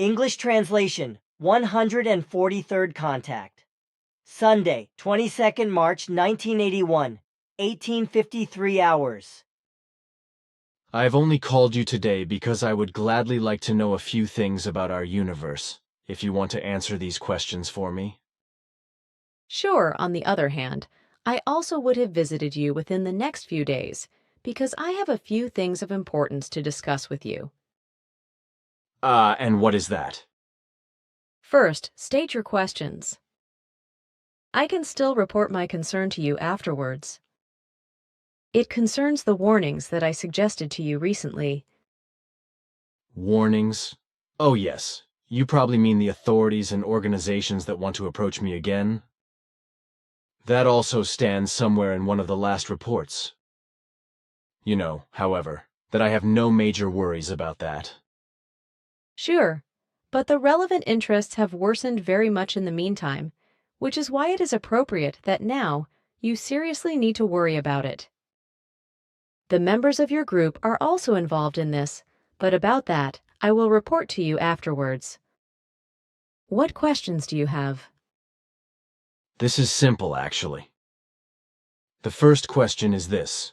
English translation, 143rd contact. Sunday, 22nd March 1981, 18:53 hours. I've only called you today because I would gladly like to know a few things about our universe, if you want to answer these questions for me. Sure, on the other hand, I also would have visited you within the next few days because I have a few things of importance to discuss with you. And what is that? First, state your questions. I can still report my concern to you afterwards. It concerns the warnings that I suggested to you recently. Warnings? Oh yes, you probably mean the authorities and organizations that want to approach me again. That also stands somewhere in one of the last reports. You know, however, that I have no major worries about that. Sure, but the relevant interests have worsened very much in the meantime, which is why it is appropriate that now you seriously need to worry about it. The members of your group are also involved in this, but about that I will report to you afterwards. What questions do you have? This is simple, actually. The first question is this: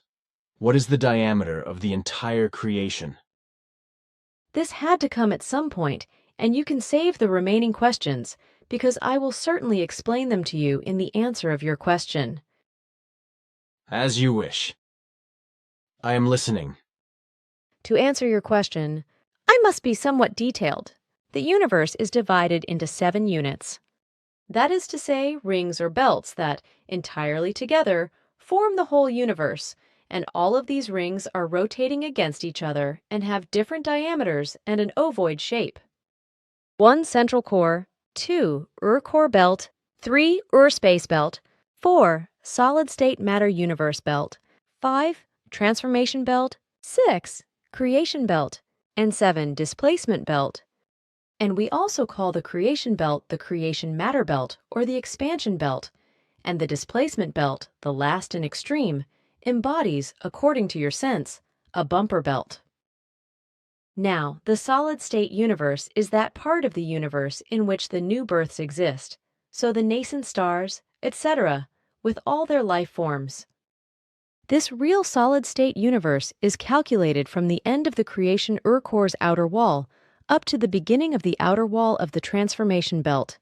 what is the diameter of the entire creation? This had to come at some point, and you can save the remaining questions because I will certainly explain them to you in the answer of your question. As you wish. I am listening. To answer your question, I must be somewhat detailed. The universe is divided into 7 units. That is to say, rings or belts that, entirely together, form the whole universe, and all of these rings are rotating against each other and have different diameters and an ovoid shape. 1 central core, 2 Ur-core belt, 3 Ur-space belt, 4 solid-state matter universe belt, 5 transformation belt, 6 creation belt, and 7 displacement belt. And we also call the creation belt the creation matter belt or the expansion belt, and the displacement belt, the last and extreme, embodies, according to your sense, a bumper belt. Now, the solid-state universe is that part of the universe in which the new births exist, so the nascent stars, etc., with all their life forms. This real solid-state universe is calculated from the end of the creation Ur-core's outer wall up to the beginning of the outer wall of the transformation belt,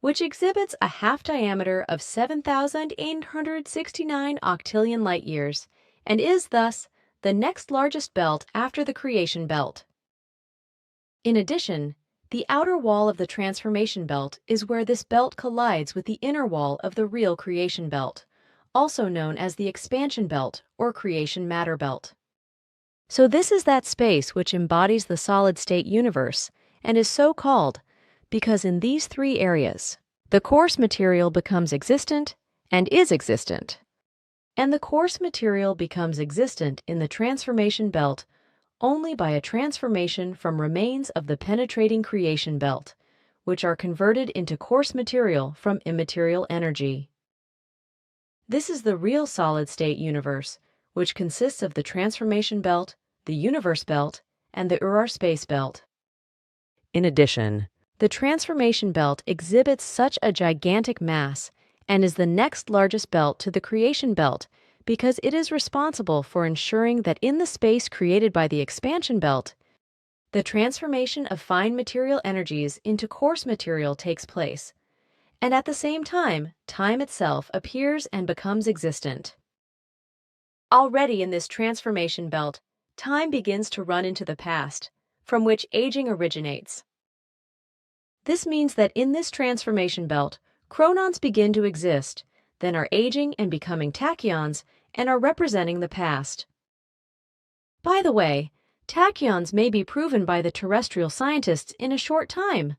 which exhibits a half diameter of 7,869 octillion light-years and is thus the next largest belt after the creation belt. In addition, the outer wall of the transformation belt is where this belt collides with the inner wall of the real creation belt, also known as the expansion belt or creation matter belt. So this is that space which embodies the solid-state universe and is so called because in these 3 areas, the coarse material becomes existent and is existent. And the coarse material becomes existent in the transformation belt only by a transformation from remains of the penetrating creation belt, which are converted into coarse material from immaterial energy. This is the real solid-state universe, which consists of the transformation belt, the universe belt, and the Ur-space belt. In addition, the transformation belt exhibits such a gigantic mass and is the next largest belt to the creation belt because it is responsible for ensuring that in the space created by the expansion belt, the transformation of fine material energies into coarse material takes place, and at the same time, time itself appears and becomes existent. Already in this transformation belt, time begins to run into the past, from which aging originates. This means that in this transformation belt, chronons begin to exist, then are aging and becoming tachyons, and are representing the past. By the way, tachyons may be proven by the terrestrial scientists in a short time.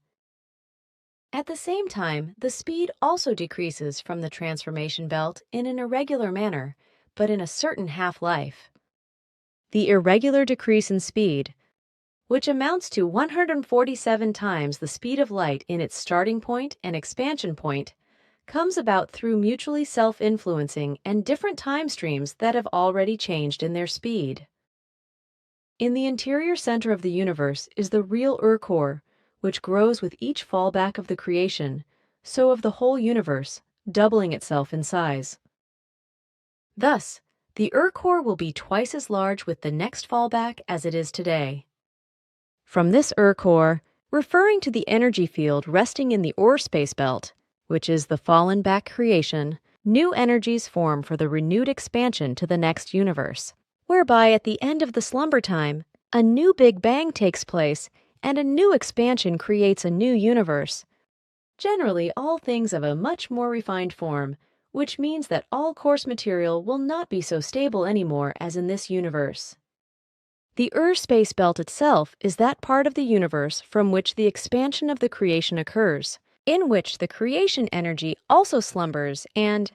At the same time, the speed also decreases from the transformation belt in an irregular manner, but in a certain half-life. The irregular decrease in speed, which amounts to 147 times the speed of light in its starting point and expansion point, comes about through mutually self-influencing and different time streams that have already changed in their speed. In the interior center of the universe is the real Ur-core, which grows with each fallback of the creation, so of the whole universe, doubling itself in size. Thus, the Ur-core will be twice as large with the next fallback as it is today. From this Ur-core, referring to the energy field resting in the Ur-space belt, which is the fallen back creation, new energies form for the renewed expansion to the next universe, whereby at the end of the slumber time, a new Big Bang takes place and a new expansion creates a new universe. Generally, all things of a much more refined form, which means that all coarse material will not be so stable anymore as in this universe. The Ur-space belt itself is that part of the universe from which the expansion of the creation occurs, in which the creation energy also slumbers and,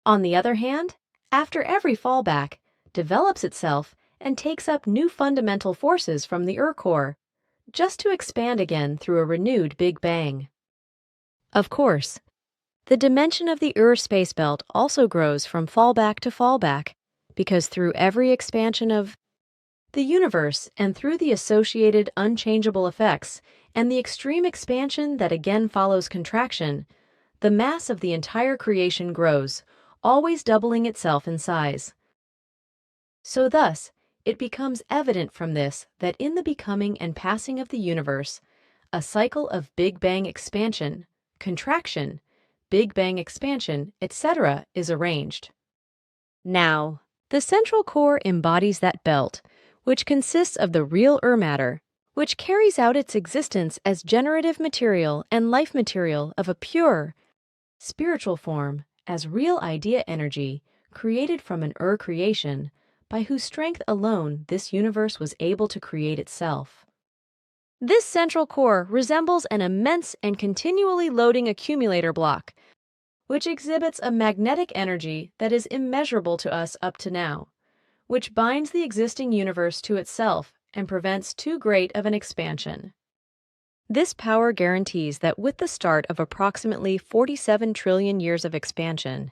on the other hand, after every fallback, develops itself and takes up new fundamental forces from the Ur-core, just to expand again through a renewed Big Bang. Of course, the dimension of the Ur-space belt also grows from fallback to fallback, because through every expansion of the universe and through the associated unchangeable effects and the extreme expansion that again follows contraction, the mass of the entire creation grows, always doubling itself in size. So thus, it becomes evident from this that in the becoming and passing of the universe, a cycle of Big Bang expansion, contraction, Big Bang expansion, etc. is arranged. Now, the central core embodies that belt, which consists of the real Ur-matter, which carries out its existence as generative material and life material of a pure, spiritual form, as real idea energy created from an Ur-creation, by whose strength alone this universe was able to create itself. This central core resembles an immense and continually loading accumulator block, which exhibits a magnetic energy that is immeasurable to us up to now, which binds the existing universe to itself and prevents too great of an expansion. This power guarantees that with the start of approximately 47 trillion years of expansion,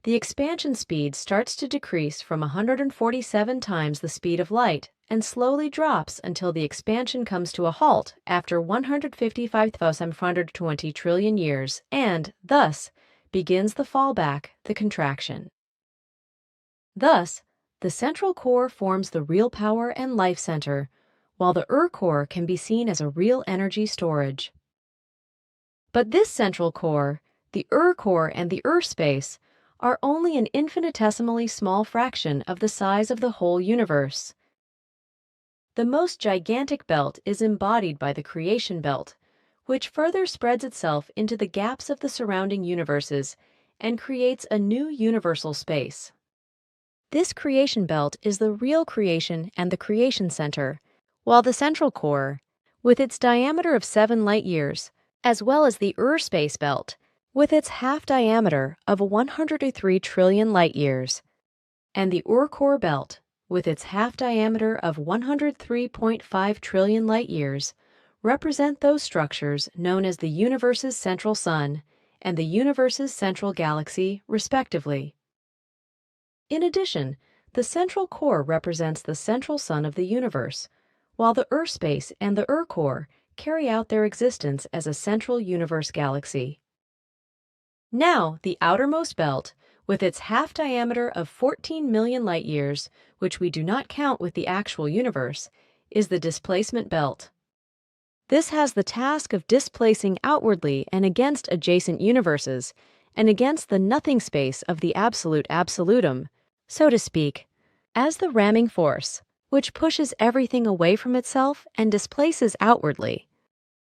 the expansion speed starts to decrease from 147 times the speed of light and slowly drops until the expansion comes to a halt after 155,520 trillion years and, thus, begins the fallback, the contraction. Thus, the central core forms the real power and life center, while the Ur-core can be seen as a real energy storage. But this central core, the Ur-core and the Ur-space, are only an infinitesimally small fraction of the size of the whole universe. The most gigantic belt is embodied by the creation belt, which further spreads itself into the gaps of the surrounding universes and creates a new universal space. This creation belt is the real creation and the creation center, while the central core, with its diameter of 7 light-years, as well as the Ur-space belt, with its half diameter of 103 trillion light-years, and the Ur-core belt, with its half diameter of 103.5 trillion light-years, represent those structures known as the universe's central sun and the universe's central galaxy, respectively. In addition, the central core represents the central sun of the universe, while the Ur-space and the Ur-core carry out their existence as a central universe galaxy. Now, the outermost belt, with its half diameter of 14 million light-years, which we do not count with the actual universe, is the displacement belt. This has the task of displacing outwardly and against adjacent universes, and against the nothing space of the absolute absolutum, so to speak, as the ramming force, which pushes everything away from itself and displaces outwardly,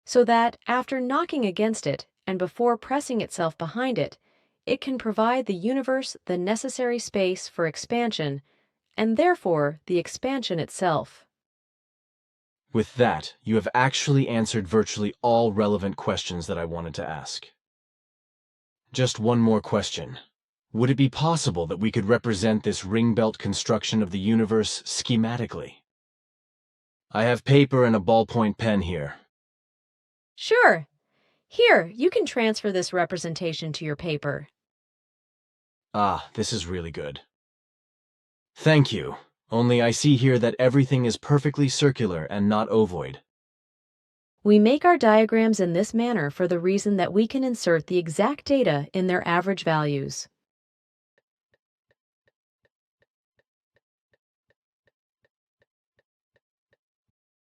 so that, after knocking against it, and before pressing itself behind it, it can provide the universe the necessary space for expansion, and therefore the expansion itself. With that, you have actually answered virtually all relevant questions that I wanted to ask. Just one more question. Would it be possible that we could represent this ring belt construction of the universe schematically? I have paper and a ballpoint pen here. Sure. Here, you can transfer this representation to your paper. Ah, this is really good. Thank you. Only I see here that everything is perfectly circular and not ovoid. We make our diagrams in this manner for the reason that we can insert the exact data in their average values.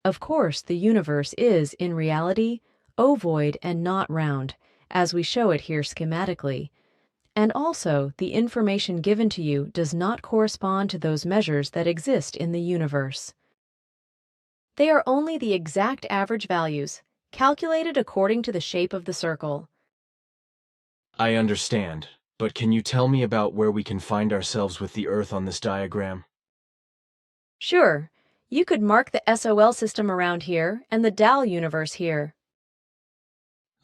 Of course, the universe is, in reality, ovoid and not round, as we show it here schematically. And also, the information given to you does not correspond to those measures that exist in the universe. They are only the exact average values, calculated according to the shape of the circle. I understand, but can you tell me about where we can find ourselves with the Earth on this diagram? Sure, you could mark the SOL system around here and the DAL universe here.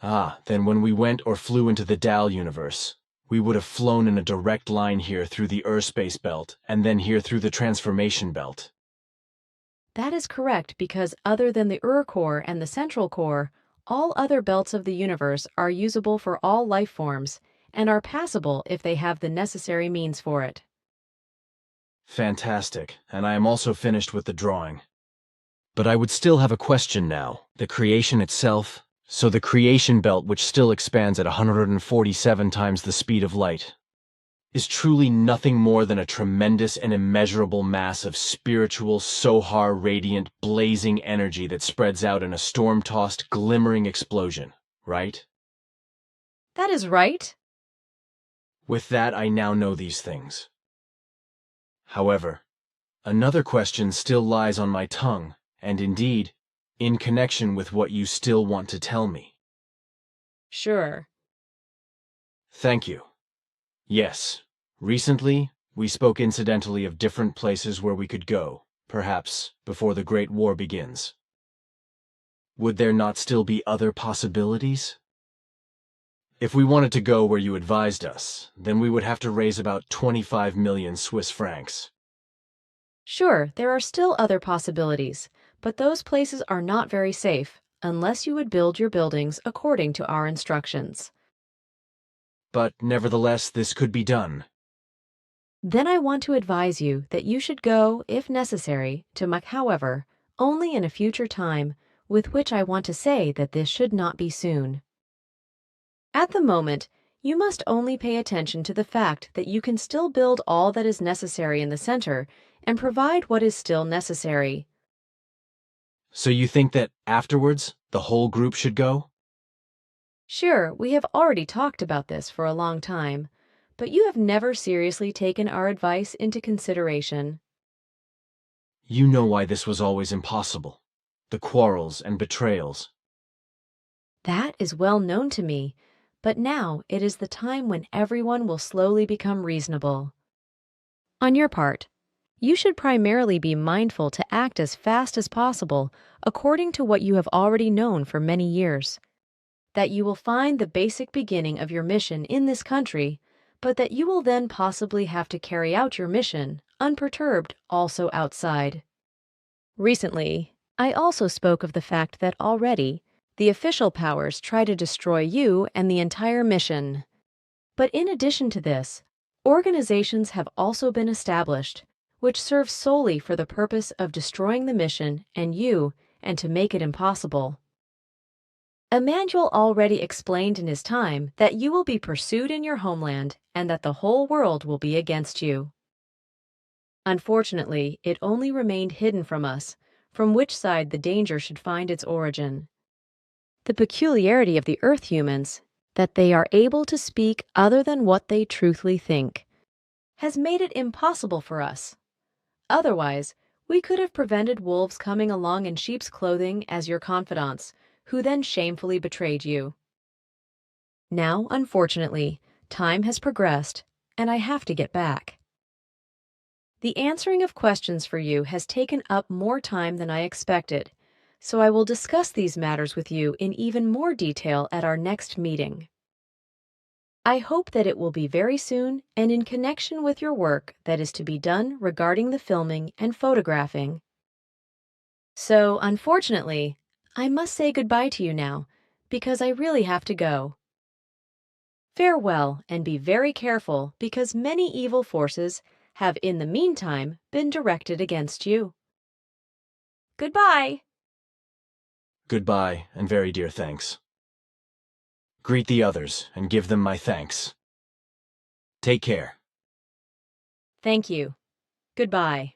Ah, then when we went or flew into the DAL universe, we would have flown in a direct line here through the Earth-space belt and then here through the transformation belt. That is correct because other than the Ur core and the central core, all other belts of the universe are usable for all life forms and are passable if they have the necessary means for it. Fantastic, and I am also finished with the drawing. But I would still have a question now. The creation itself, so the creation belt, which still expands at 147 times the speed of light, is truly nothing more than a tremendous and immeasurable mass of spiritual, Sohar radiant, blazing energy that spreads out in a storm-tossed, glimmering explosion, right? That is right. With that, I now know these things. However, another question still lies on my tongue, and indeed, in connection with what you still want to tell me. Sure. Thank you. Yes, recently, we spoke incidentally of different places where we could go, perhaps before the Great War begins. Would there not still be other possibilities? If we wanted to go where you advised us, then we would have to raise about 25 million Swiss francs. Sure, there are still other possibilities, but those places are not very safe unless you would build your buildings according to our instructions. But nevertheless, this could be done. Then I want to advise you that you should go, if necessary, to however, only in a future time, with which I want to say that this should not be soon. At the moment, you must only pay attention to the fact that you can still build all that is necessary in the center and provide what is still necessary. So you think that afterwards, the whole group should go? Sure, we have already talked about this for a long time, but you have never seriously taken our advice into consideration. You know why this was always impossible. The quarrels and betrayals. That is well known to me, but now it is the time when everyone will slowly become reasonable. On your part, you should primarily be mindful to act as fast as possible according to what you have already known for many years. That you will find the basic beginning of your mission in this country, but that you will then possibly have to carry out your mission, unperturbed, also outside. Recently, I also spoke of the fact that already, the official powers try to destroy you and the entire mission. But in addition to this, organizations have also been established, which serve solely for the purpose of destroying the mission and you, and to make it impossible. Emmanuel already explained in his time that you will be pursued in your homeland and that the whole world will be against you. Unfortunately, it only remained hidden from us, from which side the danger should find its origin. The peculiarity of the Earth humans, that they are able to speak other than what they truthfully think, has made it impossible for us. Otherwise, we could have prevented wolves coming along in sheep's clothing as your confidants, who then shamefully betrayed you. Now, unfortunately, time has progressed, and I have to get back. The answering of questions for you has taken up more time than I expected, so I will discuss these matters with you in even more detail at our next meeting. I hope that it will be very soon and in connection with your work that is to be done regarding the filming and photographing. So, unfortunately, I must say goodbye to you now, because I really have to go. Farewell, and be very careful, because many evil forces have in the meantime been directed against you. Goodbye! Goodbye, and very dear thanks. Greet the others, and give them my thanks. Take care. Thank you. Goodbye.